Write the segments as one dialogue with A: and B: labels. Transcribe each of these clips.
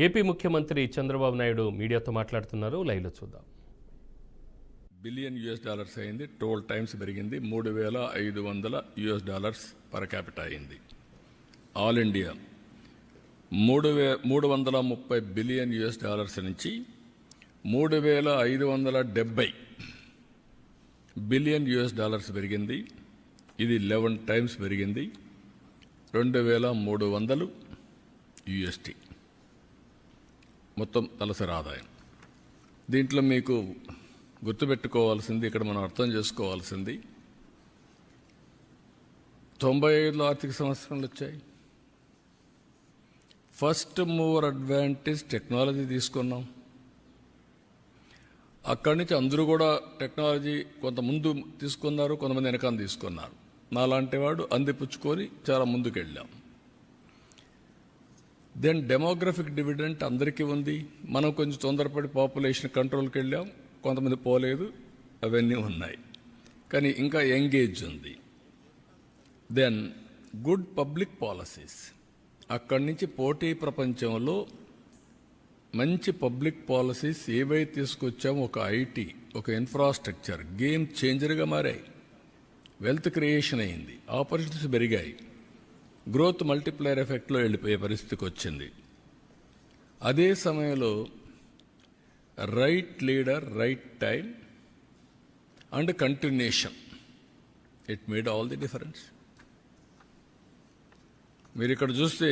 A: AP ముఖ్యమంత్రి చంద్రబాబు నాయుడు మీడియాతో మాట్లాడుతున్నారు. లైవ్లో చూద్దాం.
B: బిలియన్ $US అయింది. 12 టైమ్స్ పెరిగింది. $3,500 పర్ క్యాపిటా అయింది. ఆల్ ఇండియా 330 బిలియన్ $US నుంచి 3,570 బిలియన్ $US పెరిగింది. ఇది 11 టైమ్స్ పెరిగింది. 2,300 USD మొత్తం తలసరి ఆదాయం. దీంట్లో మీకు గుర్తుపెట్టుకోవాల్సింది, ఇక్కడ మనం అర్థం చేసుకోవాల్సింది, 95లో ఆర్థిక సంవత్సరాలు వచ్చాయి. ఫస్ట్ మూవర్ అడ్వాంటేజ్ టెక్నాలజీ తీసుకున్నాం. అక్కడి నుంచి అందరూ కూడా టెక్నాలజీ కొంత ముందు తీసుకున్నారు, కొంతమంది వెనకాల తీసుకున్నారు. నాలాంటి వాడు అందిపుచ్చుకొని చాలా ముందుకు వెళ్ళాం. దెన్ డెమోగ్రఫిక్ డివిడెంట్ అందరికీ ఉంది. మనం కొంచెం తొందరపడి పాపులేషన్ కంట్రోల్కి వెళ్ళాం, కొంతమంది పోలేదు, అవన్నీ ఉన్నాయి. కానీ ఇంకా ఎంగేజ్ ఉంది. దెన్ గుడ్ పబ్లిక్ పాలసీస్, అక్కడి నుంచి పోటీ ప్రపంచంలో మంచి పబ్లిక్ పాలసీస్ ఏవైతే తీసుకొచ్చామో, ఒక ఐటీ, ఒక ఇన్ఫ్రాస్ట్రక్చర్ గేమ్ చేంజర్గా మారాయి. వెల్త్ క్రియేషన్ అయింది, ఆపర్చునిటీస్ పెరిగాయి, గ్రోత్ మల్టిప్లైర్ ఎఫెక్ట్లో వెళ్ళిపోయే పరిస్థితికి వచ్చింది. అదే సమయంలో right leader, right time and continuation, it made all the difference. మీరు ఇక్కడ చూస్తే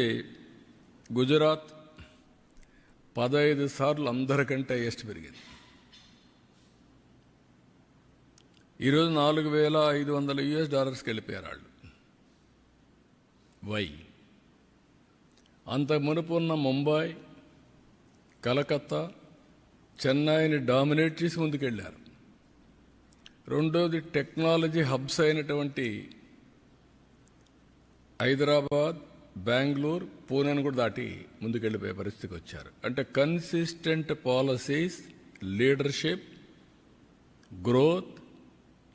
B: గుజరాత్ 15 సార్లు అందరికంటే హైయెస్ట్ పెరిగింది. ఈరోజు $4,500 వెళ్ళిపోయారు వాళ్ళు. వై? అంత మునుపు ఉన్న ముంబై, కలకత్తా, చెన్నైని డామినేట్ చేసి ముందుకెళ్ళారు. రెండోది టెక్నాలజీ హబ్స్ అయినటువంటి హైదరాబాద్, బెంగళూరు, పూణేను కూడా దాటి ముందుకెళ్ళిపోయే పరిస్థితికి వచ్చారు. అంటే కన్సిస్టెంట్ పాలసీస్, లీడర్షిప్, గ్రోత్,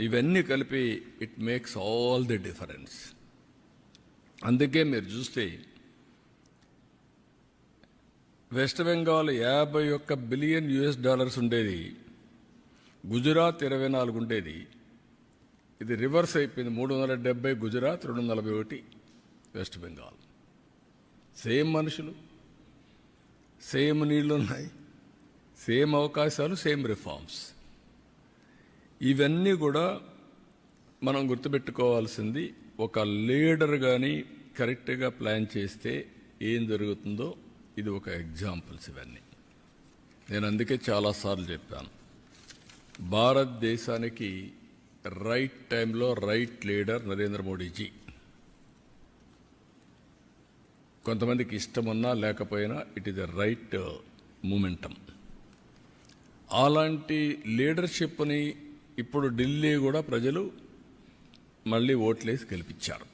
B: ఇవన్నీ కలిపి it makes all the difference. అందుకే మీరు చూస్తే వెస్ట్ బెంగాల్ $51 బిలియన్ ఉండేది, గుజరాత్ 24 ఉండేది. ఇది రివర్స్ అయిపోయింది. 370 గుజరాత్, 241 వెస్ట్ బెంగాల్. సేమ్ మనుషులు, సేమ్ నీళ్లు ఉన్నాయి, సేమ్ అవకాశాలు, సేమ్ రిఫార్మ్స్. ఇవన్నీ కూడా మనం గుర్తుపెట్టుకోవాల్సింది. ఒక లీడర్ కానీ కరెక్ట్గా ప్లాన్ చేస్తే ఏం జరుగుతుందో ఇది ఒక ఎగ్జాంపుల్స్. ఇవన్నీ నేను అందుకే చాలాసార్లు చెప్పాను, భారతదేశానికి రైట్ టైంలో రైట్ లీడర్ నరేంద్ర మోడీజీ. కొంతమందికి ఇష్టమున్నా లేకపోయినా it is the right momentum. అలాంటి లీడర్షిప్ని ఇప్పుడు ఢిల్లీ కూడా ప్రజలు మళ్ళీ ఓట్లేసి గెలిపించారు.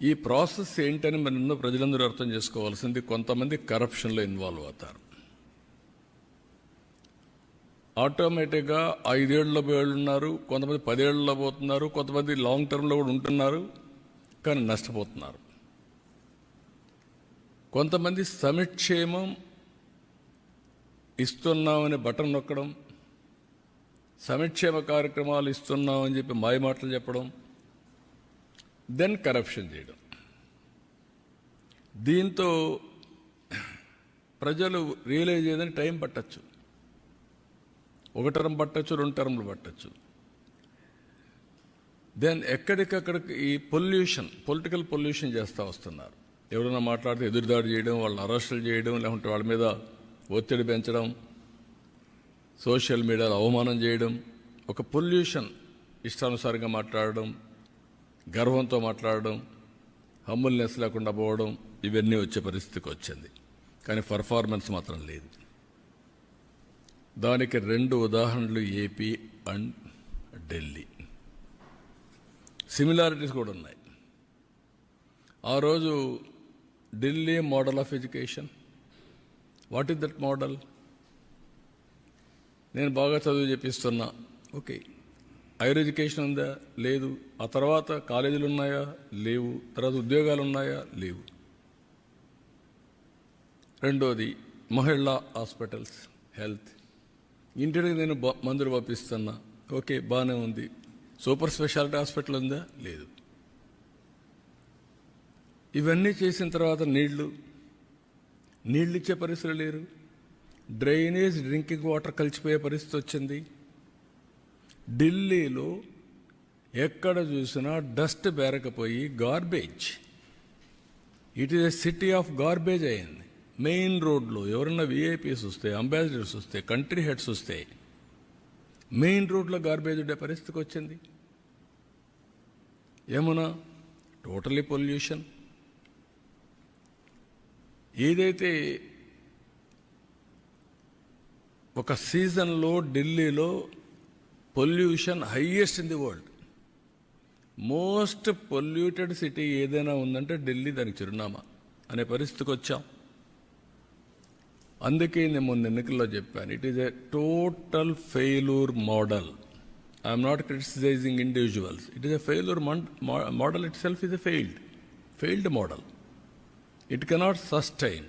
B: ఈ ప్రాసెస్ ఏంటని మన ప్రజలందరూ అర్థం చేసుకోవాల్సింది. కొంతమంది కరప్షన్లో ఇన్వాల్వ్ అవుతారు. ఆటోమేటిక్గా 5 ఏళ్లలో ఉన్నారు, కొంతమంది 10 ఏళ్లలో పోతున్నారు, కొంతమంది లాంగ్ టర్మ్లో కూడా ఉంటున్నారు, కానీ నష్టపోతున్నారు. కొంతమంది సంక్షేమం ఇస్తున్నామని బటన్ నొక్కడం, సంక్షేమ కార్యక్రమాలు ఇస్తున్నామని చెప్పి మాయమాటలు చెప్పడం, దెన్ కరప్షన్ చేయడం. దీంతో ప్రజలు రియలైజ్ చేయదని టైం పట్టచ్చు. 1 టర్మ్ పట్టచ్చు, 2 టర్మ్లు పట్టచ్చు. దెన్ ఎక్కడికక్కడికి ఈ పొలిటికల్ పొల్యూషన్ చేస్తూ వస్తున్నారు. ఎవరైనా మాట్లాడితే ఎదురుదాడి చేయడం, వాళ్ళని అరెస్టులు చేయడం, లేకుంటే వాళ్ళ మీద ఒత్తిడి పెంచడం, సోషల్ మీడియాలో అవమానం చేయడం, ఒక పొల్యూషన్, ఇష్టానుసారంగా మాట్లాడడం, గర్వంతో మాట్లాడడం, హంబుల్నెస్ లేకుండా పోవడం, ఇవన్నీ వచ్చే పరిస్థితికి వచ్చింది. కానీ పర్ఫార్మెన్స్ మాత్రం లేదు. దానికి 2 ఉదాహరణలు ఏపీ అండ్ ఢిల్లీ. సిమిలారిటీస్ కూడా ఉన్నాయి. ఆ రోజు Delhi model of education, what is that model? నేను బాగా చదువు చెప్పిస్తున్నా, ఓకే. హైయర్ ఎడ్యుకేషన్ ఉందా? లేదు. ఆ తర్వాత కాలేజీలు ఉన్నాయా? లేవు. తర్వాత ఉద్యోగాలు ఉన్నాయా? లేవు. రెండోది మహిళా హాస్పిటల్స్, హెల్త్. ఇంటికి నేను మందులు పంపిస్తున్నా, ఓకే బాగానే ఉంది. సూపర్ స్పెషాలిటీ హాస్పిటల్ ఉందా? లేదు. ఇవన్నీ చేసిన తర్వాత నీళ్లు ఇచ్చే పరిస్థితులు లేరు. డ్రైనేజ్, డ్రింకింగ్ వాటర్ కలిసిపోయే పరిస్థితి వచ్చింది. ఢిల్లీలో ఎక్కడ చూసినా డస్ట్ బేరకపోయి garbage, it is a city of garbage అయింది. మెయిన్ రోడ్లో ఎవరన్నా విఐపీస్ వస్తే, అంబాసిడర్స్ వస్తే, కంట్రీ హెడ్స్ వస్తే మెయిన్ రోడ్లో గార్బేజ్ ఉండే పరిస్థితికి వచ్చింది. Yamuna totally pollution. ఏదైతే ఒక సీజన్లో ఢిల్లీలో pollution highest in the world, most polluted city ఏదైనా ఉందంటే ఢిల్లీ దానికి చిరునామా అనే పరిస్థితికి వచ్చాం. అందుకే నేను మొన్న ఎన్నికల్లో చెప్పాను, it is a total failure model. I'm not criticising individuals, it is a failure model. Itself is a failed model. It cannot sustain,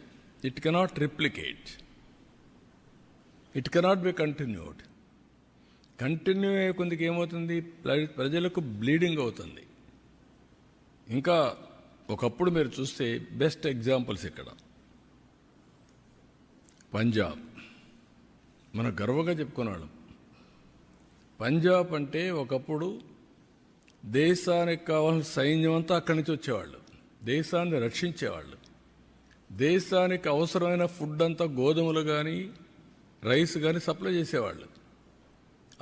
B: it cannot replicate, it cannot be continued. Continue అయ్యే కొందికి ఏమవుతుంది, ప్రజలకు bleeding అవుతుంది. ఇంకా ఒకప్పుడు మీరు చూస్తే best examples ఇక్కడ పంజాబ్, మనం గర్వంగా చెప్పుకున్నాడు. పంజాబ్ అంటే ఒకప్పుడు దేశానికి కావాల్సిన సైన్యం అంతా అక్కడి నుంచి వచ్చేవాళ్ళు, దేశాన్ని రక్షించేవాళ్ళు. దేశానికి అవసరమైన ఫుడ్ అంతా గోధుమలు కానీ రైస్ కానీ సప్లై చేసేవాళ్ళు.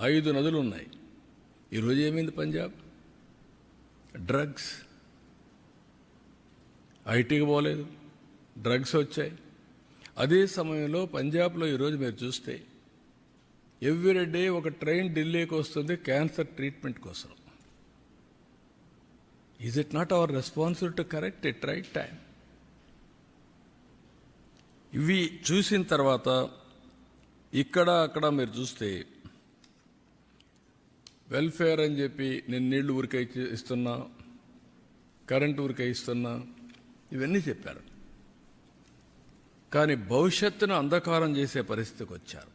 B: 5 నదులు ఉన్నాయి. ఈరోజు ఏమైంది పంజాబ్? డ్రగ్స్. ఐటీకి పోలేదు, డ్రగ్స్ వచ్చాయి. అదే సమయంలో పంజాబ్లో ఈరోజు మీరు చూస్తే ఎవ్రీడే ఒక ట్రైన్ ఢిల్లీకి వస్తుంది క్యాన్సర్ ట్రీట్మెంట్ కోసం. Is it not our responsibility to correct it right time? ఇవి చూసిన తర్వాత ఇక్కడ అక్కడ మీరు చూస్తే వెల్ఫేర్ అని చెప్పి నేను నీళ్లు ఊరికే ఇస్తున్నా, కరెంటు ఊరికే ఇస్తున్నా, ఇవన్నీ చెప్పారు. కానీ భవిష్యత్తును అంధకారం చేసే పరిస్థితికి వచ్చారు.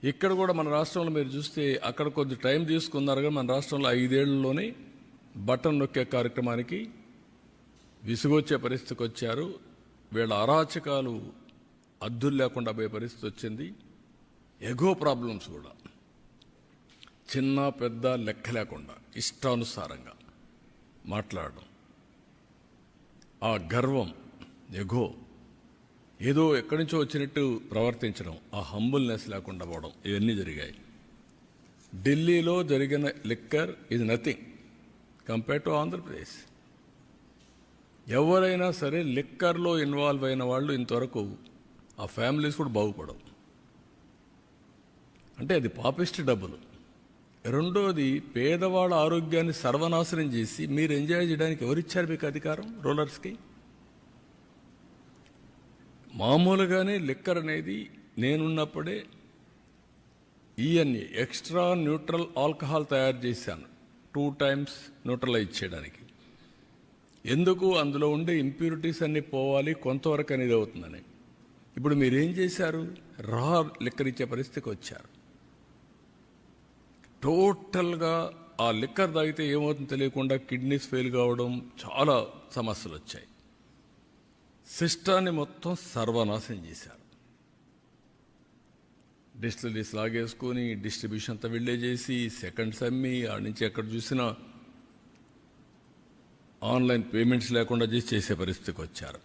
B: ఇక్కడ కూడా మన రాష్ట్రంలో మీరు చూస్తే అక్కడ కొద్ది టైం తీసుకున్నారు, కానీ మన రాష్ట్రంలో 5 ఏళ్లలోనే బటన్ నొక్కే కార్యక్రమానికి విసుగొచ్చే పరిస్థితికి వచ్చారు. వీళ్ళ అరాచకాలు అద్దులు లేకుండా పోయే పరిస్థితి వచ్చింది. ఎగో ప్రాబ్లమ్స్ కూడా చిన్న పెద్ద లెక్క లేకుండా ఇష్టానుసారంగా మాట్లాడడం, ఆ గర్వం, ఎగో, ఏదో ఎక్కడి నుంచో వచ్చినట్టు ప్రవర్తించడం, ఆ హంబుల్నెస్ లేకుండా పోవడం, ఇవన్నీ జరిగాయి. ఢిల్లీలో జరిగిన liquor is nothing compare to Andhra Pradesh. ఎవరైనా సరే లిక్కర్లో ఇన్వాల్వ్ అయిన వాళ్ళు ఇంతవరకు ఆ ఫ్యామిలీస్ కూడా బాగుపడవు. అంటే అది పాపిస్ట్ డబ్బులు. రెండోది, పేదవాళ్ళ ఆరోగ్యాన్ని సర్వనాశనం చేసి మీరు ఎంజాయ్ చేయడానికి ఎవరిచ్చారు మీకు అధికారం? రూలర్స్కి. మామూలుగానే లిక్కర్ అనేది నేనున్నప్పుడే ఈఎన్ఏ ఎక్స్ట్రా న్యూట్రల్ ఆల్కహాల్ తయారు చేశాను 2 times న్యూట్రలైజ్ చేయడానికి. ఎందుకు? అందులో ఉండే ఇంప్యూరిటీస్ అన్నీ పోవాలి, కొంతవరకు అనేది అవుతుందని. ఇప్పుడు మీరేం చేశారు? రా లిక్కర్ ఇచ్చే పరిస్థితికి వచ్చారు. టోటల్గా ఆ లిక్కర్ తాగితే ఏమవుతుందో తెలియకుండా కిడ్నీస్ ఫెయిల్ కావడం, చాలా సమస్యలు వచ్చాయి. సిస్టాన్ని మొత్తం సర్వనాశనం చేశారు. డిస్టిలరీస్ లాగేసుకొని డిస్ట్రిబ్యూషన్ అంతా వెళ్ళే చేసి సెకండ్స్ అమ్మి ఆడ నుంచి ఎక్కడ చూసినా ఆన్లైన్ పేమెంట్స్ లేకుండా చేసే పరిస్థితికి వచ్చారు.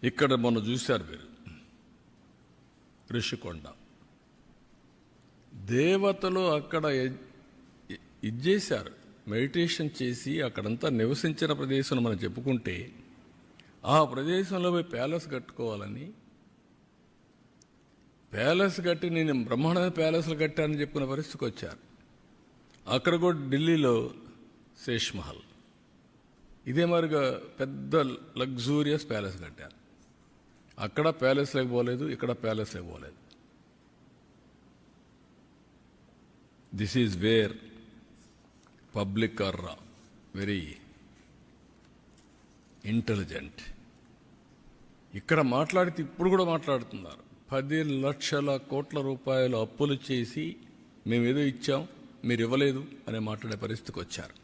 B: ఇక్కడ మొన్న చూశారు మీరు ఋషికొండ, దేవతలు అక్కడ ఇచ్చేశారు, మెడిటేషన్ చేసి అక్కడంతా నివసించిన ప్రదేశం మనం చెప్పుకుంటే ఆ ప్రదేశంలో పోయి ప్యాలెస్ కట్టుకోవాలని, ప్యాలెస్ కట్టి నేను బ్రహ్మాండమైన ప్యాలెస్లు కట్టానని చెప్పుకునే పరిస్థితికి వచ్చారు. అక్కడ కూడా ఢిల్లీలో శేష్ మహల్ ఇదే మరిగా పెద్ద లగ్జూరియస్ ప్యాలెస్ కట్టారు. అక్కడ ప్యాలెస్లోకి పోలేదు, ఇక్కడ ప్యాలెస్లోకి పోలేదు. This is where public are very intelligent, ఇక్కడ మాట్లాడితే ఇప్పుడు కూడా మాట్లాడుతున్నారు. 10 లక్షల కోట్ల రూపాయలు అప్పులు చేసి మేము ఏదో ఇచ్చాం మీరు ఇవ్వలేదు అనే మాట్లాడే పరిస్థితికి వచ్చారు.